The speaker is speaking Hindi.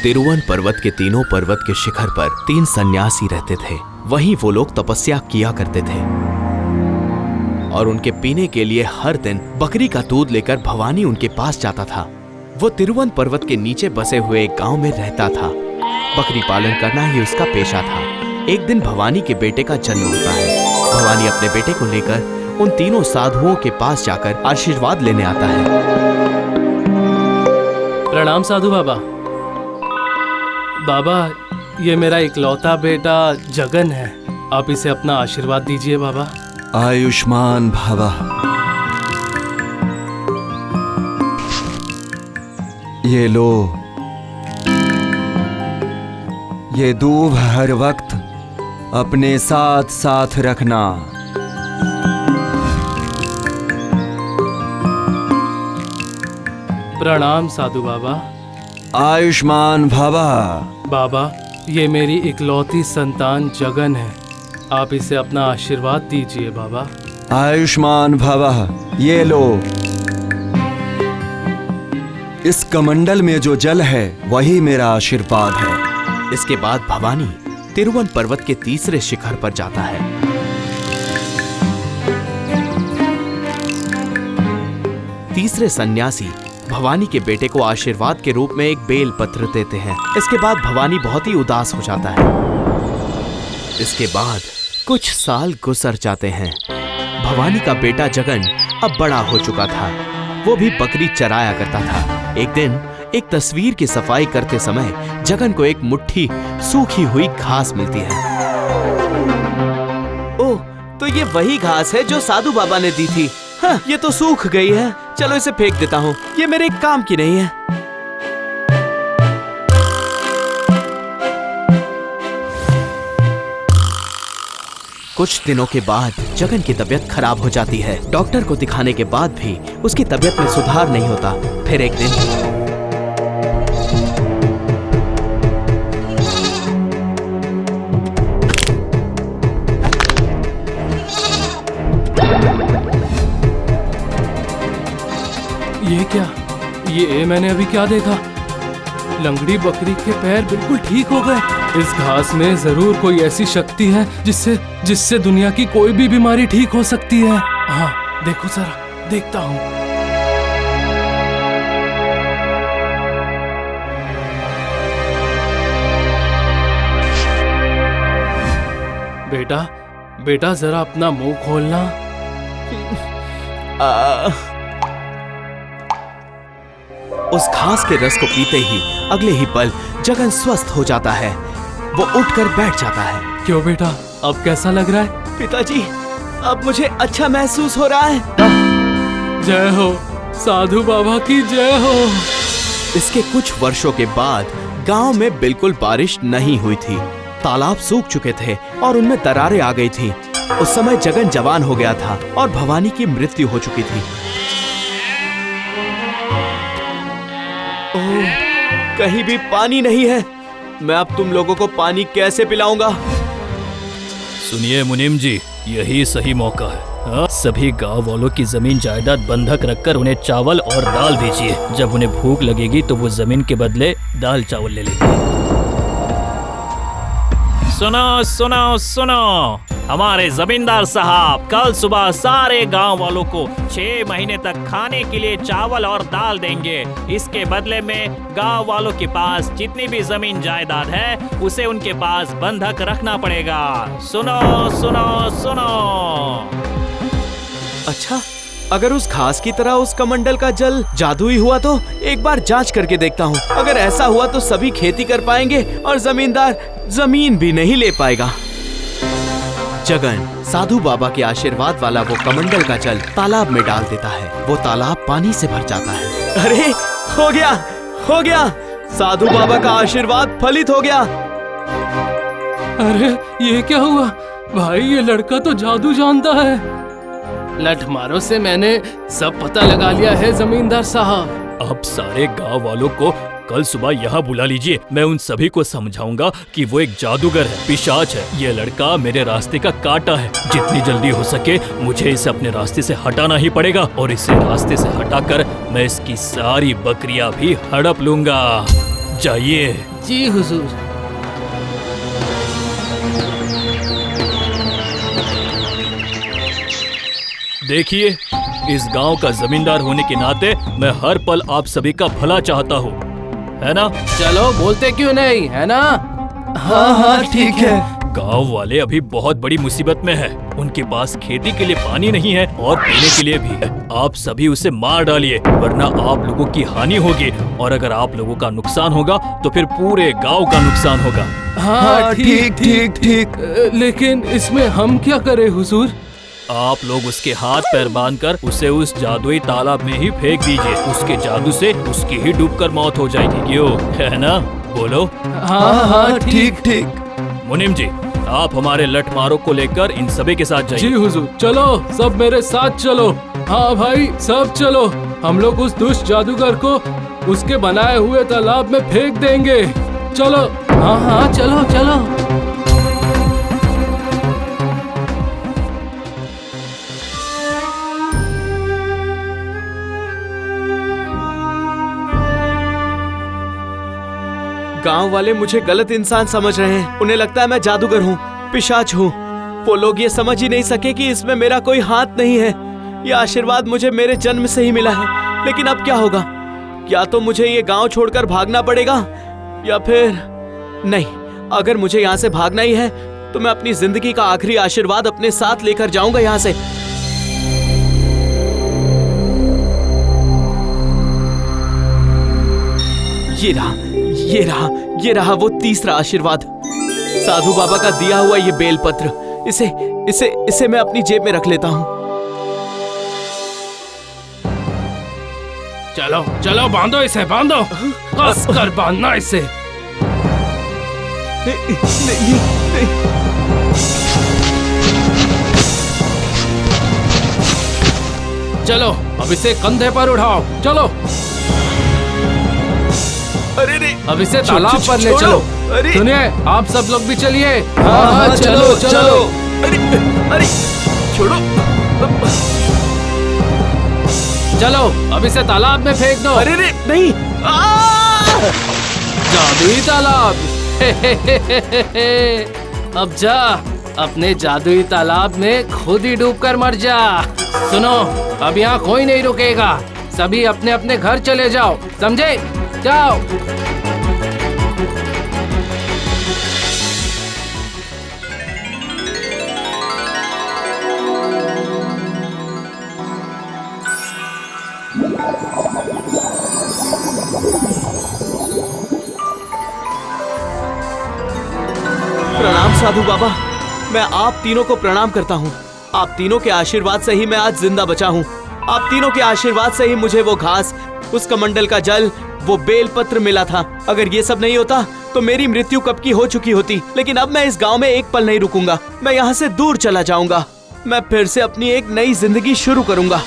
तिरुवन पर्वत के तीनों पर्वत के शिखर पर 3 सन्यासी रहते थे। वहीं वो लोग तपस्या किया करते थे और उनके पीने के लिए हर दिन बकरी का दूध लेकर भवानी उनके पास जाता था। वो तिरुवन पर्वत के नीचे बसे हुए एक गांव में रहता था। बकरी पालन करना ही उसका पेशा था। एक दिन भवानी के बेटे का जन्म होता है। भवानी अपने बेटे को लेकर उन तीनों साधुओं के पास जाकर आशीर्वाद लेने आता है। प्रणाम साधु बाबा। बाबा, ये मेरा इकलौता बेटा जगन है। आप इसे अपना आशीर्वाद दीजिए बाबा। आयुष्मान भवा। ये लो, ये दूध हर वक्त अपने साथ साथ रखना। प्रणाम साधु बाबा। आयुष्मान भवा। बाबा, ये मेरी इकलौती संतान जगन है। आप इसे अपना आशीर्वाद दीजिए बाबा। आयुष्मान भवा। ये लो, इस कमंडल में जो जल है वही मेरा आशीर्वाद है। इसके बाद भवानी तिरुवन पर्वत के तीसरे शिखर पर जाता है। तीसरे सन्यासी भवानी के बेटे को आशीर्वाद के रूप में एक बेल पत्र देते हैं। इसके बाद भवानी बहुत ही उदास हो जाता है। इसके बाद कुछ साल गुजर जाते हैं। भवानी का बेटा जगन अब बड़ा हो चुका था। वो भी बकरी चराया करता था। एक दिन एक तस्वीर की सफाई करते समय जगन को एक मुट्ठी सूखी हुई घास मिलती है। ओह, तो ये वही घास है जो साधु बाबा ने दी थी। हाँ, ये तो सूख गई है। चलो इसे फेंक देता हूँ, ये मेरे काम की नहीं है। कुछ दिनों के बाद जगन की तबीयत खराब हो जाती है। डॉक्टर को दिखाने के बाद भी उसकी तबीयत में सुधार नहीं होता। फिर एक दिन ये क्या? ये मैंने अभी क्या देखा? लंगड़ी बकरी के पैर बिल्कुल ठीक हो गए। इस घास में जरूर कोई ऐसी शक्ति है जिससे दुनिया की कोई भी बीमारी ठीक हो सकती है। हाँ, देखो जरा, देखता हूँ। बेटा जरा अपना मुंह खोलना। उस घास के रस को पीते ही अगले ही पल जगन स्वस्थ हो जाता है। वो उठकर बैठ जाता है। क्यों बेटा, अब कैसा लग रहा है? पिताजी, अब मुझे अच्छा महसूस हो रहा है। जय हो, साधु बाबा की जय हो। इसके कुछ वर्षों के बाद गांव में बिल्कुल बारिश नहीं हुई थी। तालाब सूख चुके थे और उनमें दरारें आ गई थी। उस समय जगन जवान हो गया था और भवानी की मृत्यु हो चुकी थी। ओह, कहीं भी पानी नहीं है। मैं अब तुम लोगों को पानी कैसे पिलाऊंगा? सुनिए मुनीम जी, यही सही मौका है। हाँ? सभी गांव वालों की जमीन जायदाद बंधक रखकर उन्हें चावल और दाल दीजिए। जब उन्हें भूख लगेगी तो वो जमीन के बदले दाल चावल ले लेंगे। सुनो सुनो सुनो, हमारे जमींदार साहब कल सुबह सारे गांव वालों को 6 महीने तक खाने के लिए चावल और दाल देंगे। इसके बदले में गांव वालों के पास जितनी भी जमीन जायदाद है उसे उनके पास बंधक रखना पड़ेगा। सुनो सुनो सुनो। अच्छा, अगर उस घास की तरह उस कमंडल का जल जादुई हुआ तो एक बार जांच करके देखता हूँ। अगर ऐसा हुआ तो सभी खेती कर पाएंगे और जमींदार जमीन भी नहीं ले पाएगा। जगन साधु बाबा के आशीर्वाद वाला वो कमंडल का जल तालाब में डाल देता है। वो तालाब पानी से भर जाता है। अरे, हो गया, हो गया। साधु बाबा का आशीर्वाद फलित हो गया। अरे, ये क्या हुआ? भाई, ये लड़का तो जादू जानता है। लठमारों से मैंने सब पता लगा लिया है जमींदार साहब। अब सारे गांव वालों को कल सुबह यहाँ बुला लीजिए। मैं उन सभी को समझाऊंगा कि वो एक जादूगर है, पिशाच है। ये लड़का मेरे रास्ते का कांटा है। जितनी जल्दी हो सके मुझे इसे अपने रास्ते से हटाना ही पड़ेगा और इसे रास्ते से हटाकर मैं इसकी सारी बकरियां भी हड़प लूंगा। जाइए जी हुजूर। देखिए, इस गांव का जमींदार होने के नाते मैं हर पल आप सभी का भला चाहता हूँ, है ना? चलो, बोलते क्यों नहीं, है ना? हाँ हाँ ठीक है। गांव वाले अभी बहुत बड़ी मुसीबत में हैं। उनके पास खेती के लिए पानी नहीं है और पीने के लिए भी। आप सभी उसे मार डालिए, वरना आप लोगों की हानि होगी, और अगर आप लोगों का नुकसान होगा तो फिर पूरे गांव का नुकसान होगा। हाँ, ठीक ठीक ठीक। लेकिन इसमें हम क्या करें हुजूर? आप लोग उसके हाथ पैर बांधकर उसे उस जादुई तालाब में ही फेंक दीजिए। उसके जादू से उसकी ही डूबकर मौत हो जाएगी, क्यों, है ना? बोलो। हाँ हाँ ठीक। ठीक। मुनीम जी, आप हमारे लठमारों को लेकर इन सभी के साथ जी जाइए। हुजूर, चलो सब मेरे साथ चलो। हाँ भाई, सब चलो। हम लोग उस दुष्ट जादूगर को उसके बनाए हुए तालाब में फेंक देंगे। चलो। हाँ हाँ, चलो चलो। गांव वाले मुझे गलत इंसान समझ रहे हैं। उन्हें लगता है मैं जादूगर हूँ, पिशाच हूँ। वो लोग ये समझ ही नहीं सके कि इसमें मेरा कोई हाथ नहीं है। यह आशीर्वाद मुझे मेरे जन्म से ही मिला है। लेकिन अब क्या होगा? या तो मुझे ये गांव छोड़कर भागना पड़ेगा, या फिर नहीं, अगर मुझे यहाँ से भागना ही है तो मैं अपनी जिंदगी का आखिरी आशीर्वाद अपने साथ लेकर जाऊंगा यहाँ से। ये रहा वो तीसरा आशीर्वाद, साधु बाबा का दिया हुआ ये बेलपत्र। इसे मैं अपनी जेब में रख लेता हूँ। चलो चलो, बांधो इसे, बांधो। कस कर बांधना इसे। नहीं। चलो, अब इसे कंधे पर उठाओ। चलो। अरे रे, अब इसे तालाब पर ले चलो। अरे सुनिए, आप सब लोग भी चलिए। हाँ हाँ चलो चलो। अरे छोड़ो। चलो, अब इसे तालाब में फेंक दो। अरे रे, नहीं। जादुई तालाब। अब जा, अपने जादुई तालाब में खुद ही डूबकर मर जा। सुनो, अब यहाँ कोई नहीं रुकेगा। सभी अपने अपने घर चले जाओ, समझे? जाओ। प्रणाम साधु बाबा, मैं आप तीनों को प्रणाम करता हूँ। आप तीनों के आशीर्वाद से ही मैं आज जिंदा बचा हूँ। आप तीनों के आशीर्वाद से ही मुझे वो घास, उस कमंडल का जल, वो बेलपत्र मिला था। अगर ये सब नहीं होता तो मेरी मृत्यु कब की हो चुकी होती। लेकिन अब मैं इस गांव में एक पल नहीं रुकूंगा। मैं यहाँ से दूर चला जाऊंगा। मैं फिर से अपनी एक नई जिंदगी शुरू करूंगा।